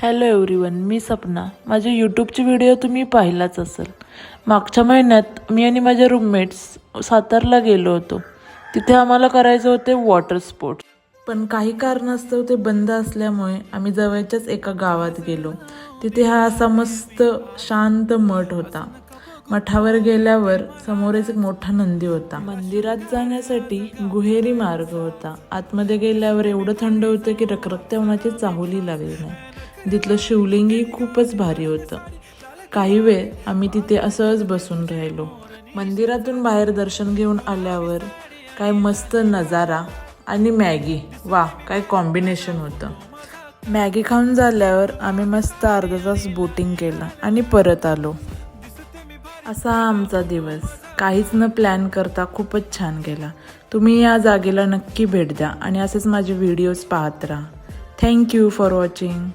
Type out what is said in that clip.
Hello everyone, मी सपना. माझे यूट्यूबचे video तुम्ही पाहिलाच असेल. मागच्या महिन्यात मी आणि माझे रूममेट्स सातारला गेलो होतो. तिथे आम्हाला करायचे होते वॉटर स्पोर्ट्स, पण काही कारणास्तव ते बंद असल्यामुळे आम्ही जवळच्याच एका गावात गेलो. तिथे हा असा मस्त शांत मठ होता. मठावर गेल्यावर समोरच एक मोठा नंदी होता. मंदिरात जाण्यासाठी गुहेरी मार्ग होता. आतमध्ये गेल्यावर एवढं थंड होतं की रखरखत्या उन्हाची चाहुली लागली नाही. तिथलं शिवलिंगही खूपच भारी होतं. काही वेळ आम्ही तिथे असंच बसून राहिलो. मंदिरातून बाहेर दर्शन घेऊन आल्यावर काय मस्त नजारा आणि मॅगी, वा काय कॉम्बिनेशन होतं. मॅगी खाऊन झाल्यावर आम्ही मस्त अर्धा तास बोटिंग केलं आणि परत आलो. असा हा आमचा दिवस काहीच न प्लॅन करता खूपच छान गेला. तुम्ही या जागेला नक्की भेट द्या आणि असेच माझे व्हिडिओज पाहत राहा. Thank you for watching.